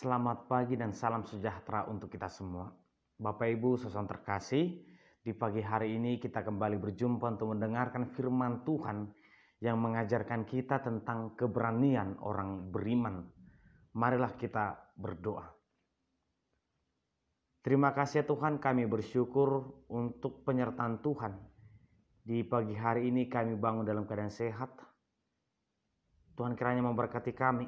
Selamat pagi dan salam sejahtera untuk kita semua. Bapak Ibu saudara terkasih, di pagi hari ini kita kembali berjumpa untuk mendengarkan firman Tuhan yang mengajarkan kita tentang keberanian orang beriman. Marilah kita berdoa. Terima kasih ya Tuhan, kami bersyukur untuk penyertaan Tuhan. Di pagi hari ini kami bangun dalam keadaan sehat. Tuhan kiranya memberkati kami,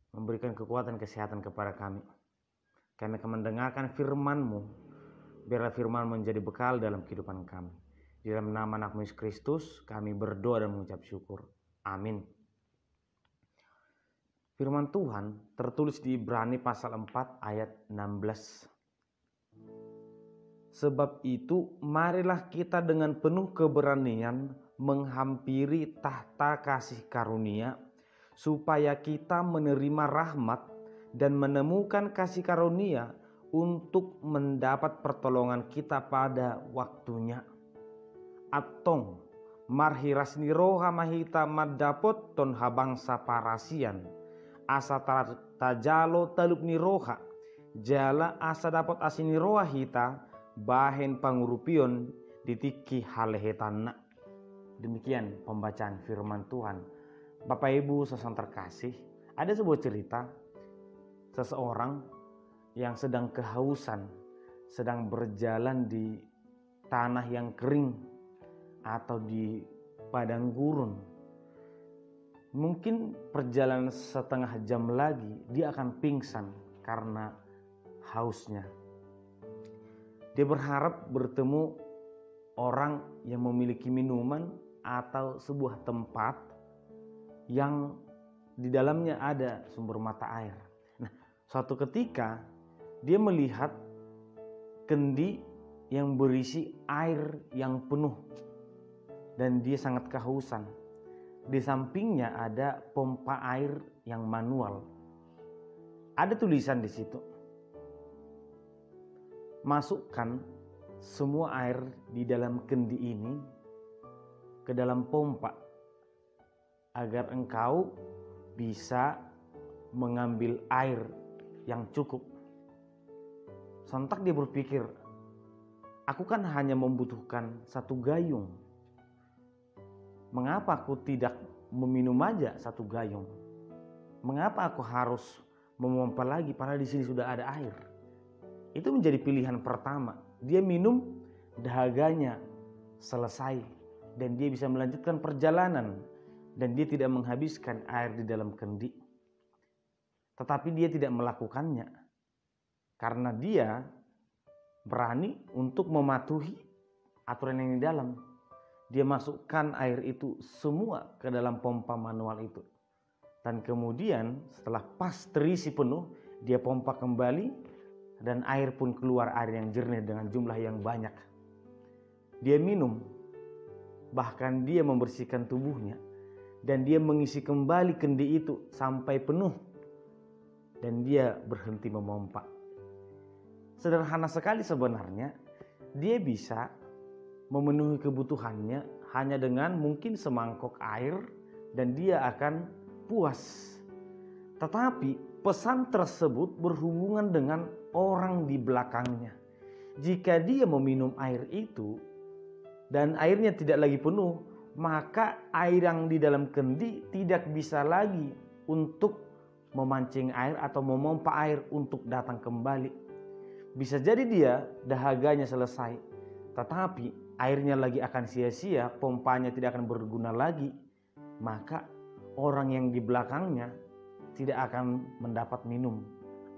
memberikan kekuatan kesehatan kepada kami. Kami akan mendengarkan firman-Mu, biarlah firman menjadi bekal dalam kehidupan kami. Di dalam nama anak-Mu Yesus Kristus, kami berdoa dan mengucap syukur. Amin. Firman Tuhan tertulis di Ibrani pasal 4 ayat 16. Sebab itu, marilah kita dengan penuh keberanian menghampiri tahta kasih karunia, supaya kita menerima rahmat dan menemukan kasih karunia untuk mendapat pertolongan kita pada waktunya. Atong marhiras niroha mahita madapot ton habangsa parasian asa tajalo talup niroha jala asa dapat asiniroha hita bahen pangurupion ditiki halehetana. Demikian pembacaan firman Tuhan. Bapak Ibu saudara terkasih, ada sebuah cerita seseorang yang sedang kehausan, sedang berjalan di tanah yang kering atau di padang gurun. Mungkin perjalanan setengah jam lagi dia akan pingsan karena hausnya. Dia berharap bertemu orang yang memiliki minuman atau sebuah tempat yang di dalamnya ada sumber mata air. Nah, suatu ketika dia melihat kendi yang berisi air yang penuh dan dia sangat kehausan. Di sampingnya ada pompa air yang manual. Ada tulisan di situ. Masukkan semua air di dalam kendi ini ke dalam pompa agar engkau bisa mengambil air yang cukup. Sontak dia berpikir, aku kan hanya membutuhkan satu gayung. Mengapa aku tidak meminum aja satu gayung? Mengapa aku harus memompa lagi padahal di sini sudah ada air? Itu menjadi pilihan pertama. Dia minum, dahaganya selesai dan dia bisa melanjutkan perjalanan. Dan dia tidak menghabiskan air di dalam kendi. Tetapi dia tidak melakukannya. Karena dia berani untuk mematuhi aturan yang di dalam. Dia masukkan air itu semua ke dalam pompa manual itu. Dan kemudian setelah pas terisi penuh, dia pompa kembali. Dan air pun keluar, air yang jernih dengan jumlah yang banyak. Dia minum. Bahkan dia membersihkan tubuhnya. Dan dia mengisi kembali kendi itu sampai penuh. Dan dia berhenti memompa. Sederhana sekali sebenarnya. Dia bisa memenuhi kebutuhannya hanya dengan mungkin semangkok air. Dan dia akan puas. Tetapi pesan tersebut berhubungan dengan orang di belakangnya. Jika dia meminum air itu dan airnya tidak lagi penuh, maka air yang di dalam kendi tidak bisa lagi untuk memancing air atau memompa air untuk datang kembali. Bisa jadi dia dahaganya selesai, tetapi airnya lagi akan sia-sia, pompanya tidak akan berguna lagi, maka orang yang di belakangnya tidak akan mendapat minum.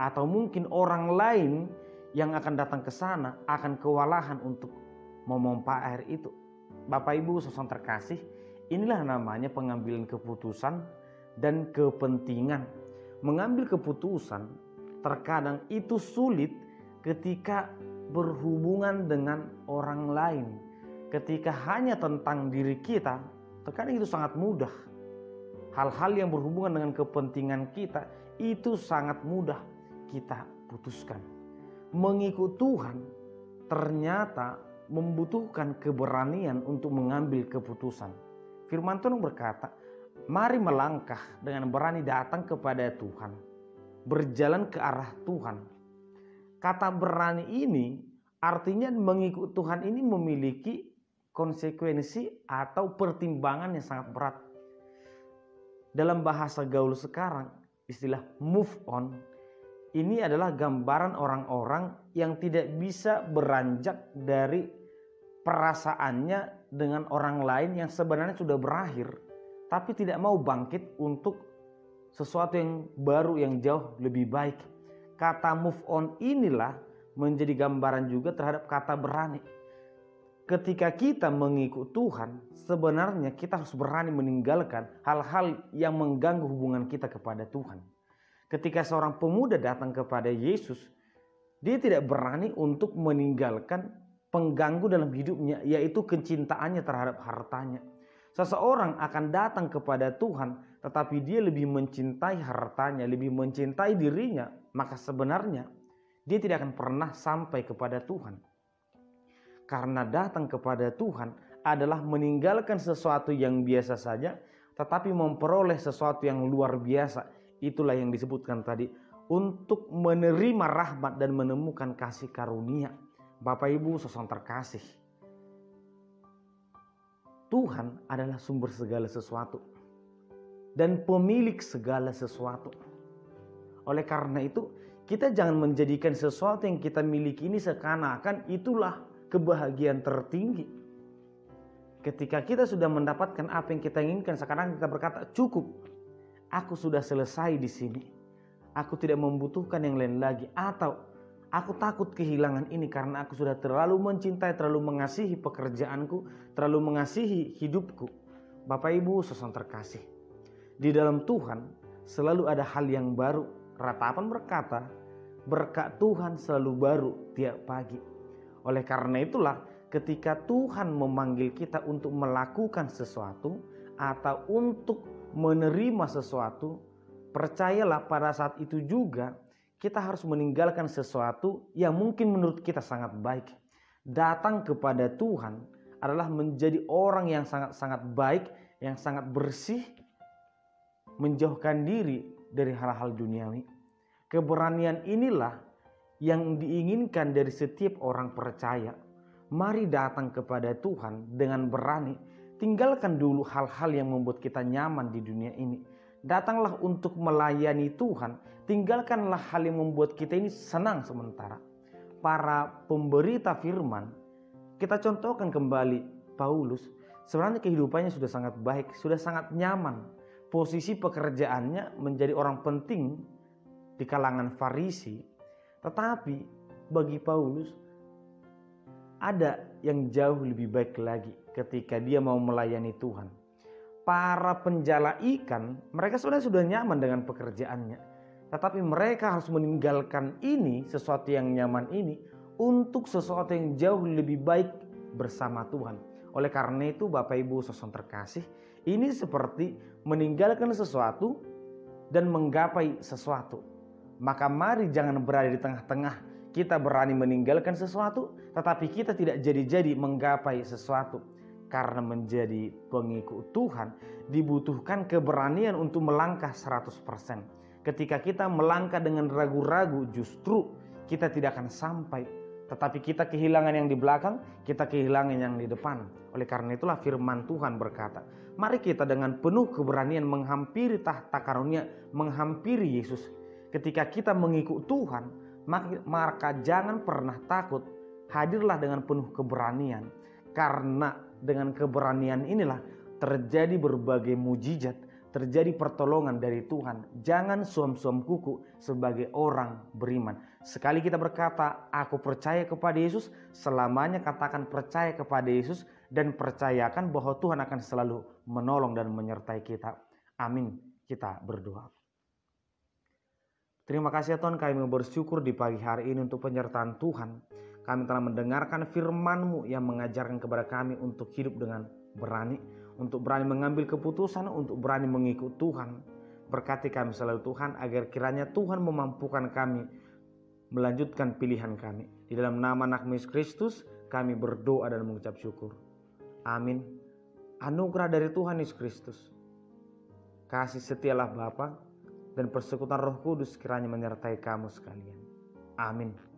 Atau mungkin orang lain yang akan datang ke sana akan kewalahan untuk memompa air itu. Bapak Ibu saudara terkasih, inilah namanya pengambilan keputusan dan kepentingan. Mengambil keputusan terkadang itu sulit ketika berhubungan dengan orang lain. Ketika hanya tentang diri kita, terkadang itu sangat mudah. Hal-hal yang berhubungan dengan kepentingan kita itu sangat mudah kita putuskan. Mengikut Tuhan ternyata membutuhkan keberanian untuk mengambil keputusan. Firman Tuhan berkata, mari melangkah dengan berani datang kepada Tuhan, berjalan ke arah Tuhan. Kata berani ini artinya mengikut Tuhan ini memiliki konsekuensi atau pertimbangan yang sangat berat. Dalam bahasa gaul sekarang, istilah move on ini adalah gambaran orang-orang yang tidak bisa beranjak dari perasaannya dengan orang lain yang sebenarnya sudah berakhir, tapi tidak mau bangkit untuk sesuatu yang baru, yang jauh lebih baik. Kata move on inilah menjadi gambaran juga terhadap kata berani. Ketika kita mengikut Tuhan, sebenarnya kita harus berani meninggalkan hal-hal yang mengganggu hubungan kita kepada Tuhan. Ketika seorang pemuda datang kepada Yesus, dia tidak berani untuk meninggalkan pengganggu dalam hidupnya, yaitu kecintaannya terhadap hartanya. Seseorang akan datang kepada Tuhan, tetapi dia lebih mencintai hartanya, lebih mencintai dirinya, maka sebenarnya dia tidak akan pernah sampai kepada Tuhan. Karena datang kepada Tuhan adalah meninggalkan sesuatu yang biasa saja, tetapi memperoleh sesuatu yang luar biasa. Itulah yang disebutkan tadi, untuk menerima rahmat dan menemukan kasih karunia. Bapak Ibu saudara terkasih, Tuhan adalah sumber segala sesuatu dan pemilik segala sesuatu. Oleh karena itu, kita jangan menjadikan sesuatu yang kita miliki ini seakan-akan itulah kebahagiaan tertinggi. Ketika kita sudah mendapatkan apa yang kita inginkan, sekarang kita berkata, cukup, aku sudah selesai di sini. Aku tidak membutuhkan yang lain lagi. Atau aku takut kehilangan ini karena aku sudah terlalu mencintai, terlalu mengasihi pekerjaanku, terlalu mengasihi hidupku. Bapak Ibu saudara terkasih, di dalam Tuhan selalu ada hal yang baru. Ratapan berkata, berkat Tuhan selalu baru tiap pagi. Oleh karena itulah ketika Tuhan memanggil kita untuk melakukan sesuatu atau untuk menerima sesuatu, percayalah pada saat itu juga kita harus meninggalkan sesuatu yang mungkin menurut kita sangat baik. Datang kepada Tuhan adalah menjadi orang yang sangat-sangat baik, yang sangat bersih, menjauhkan diri dari hal-hal duniawi. Keberanian inilah yang diinginkan dari setiap orang percaya. Mari datang kepada Tuhan dengan berani. Tinggalkan dulu hal-hal yang membuat kita nyaman di dunia ini. Datanglah untuk melayani Tuhan. Tinggalkanlah hal yang membuat kita ini senang sementara. Para pemberita firman, kita contohkan kembali Paulus. Sebenarnya kehidupannya sudah sangat baik, sudah sangat nyaman. Posisi pekerjaannya menjadi orang penting di kalangan Farisi. Tetapi bagi Paulus ada yang jauh lebih baik lagi ketika dia mau melayani Tuhan. Para penjala ikan, mereka sebenarnya sudah nyaman dengan pekerjaannya. Tetapi mereka harus meninggalkan ini, sesuatu yang nyaman ini, untuk sesuatu yang jauh lebih baik bersama Tuhan. Oleh karena itu Bapak Ibu saudara terkasih, ini seperti meninggalkan sesuatu dan menggapai sesuatu. Maka mari jangan berada di tengah-tengah. Kita berani meninggalkan sesuatu, tetapi kita tidak jadi-jadi menggapai sesuatu. Karena menjadi pengikut Tuhan dibutuhkan keberanian untuk melangkah 100%. Ketika kita melangkah dengan ragu-ragu, justru kita tidak akan sampai. Tetapi kita kehilangan yang di belakang, kita kehilangan yang di depan. Oleh karena itulah firman Tuhan berkata, mari kita dengan penuh keberanian menghampiri tahta karunia, menghampiri Yesus. Ketika kita mengikut Tuhan, maka jangan pernah takut. Hadirlah dengan penuh keberanian. Karena dengan keberanian inilah terjadi berbagai mujizat, terjadi pertolongan dari Tuhan. Jangan suam-suam kuku sebagai orang beriman. Sekali kita berkata, aku percaya kepada Yesus, selamanya katakan percaya kepada Yesus dan percayakan bahwa Tuhan akan selalu menolong dan menyertai kita. Amin. Kita berdoa. Terima kasih ya Tuhan, kami bersyukur di pagi hari ini untuk penyertaan Tuhan. Kami telah mendengarkan firman-Mu yang mengajarkan kepada kami untuk hidup dengan berani, untuk berani mengambil keputusan, untuk berani mengikut Tuhan. Berkati kami selalu Tuhan, agar kiranya Tuhan memampukan kami melanjutkan pilihan kami. Di dalam nama anak Yesus Kristus kami berdoa dan mengucap syukur. Amin. Anugerah dari Tuhan Yesus Kristus, kasih setialah Bapa dan persekutuan Roh Kudus kiranya menyertai kamu sekalian. Amin.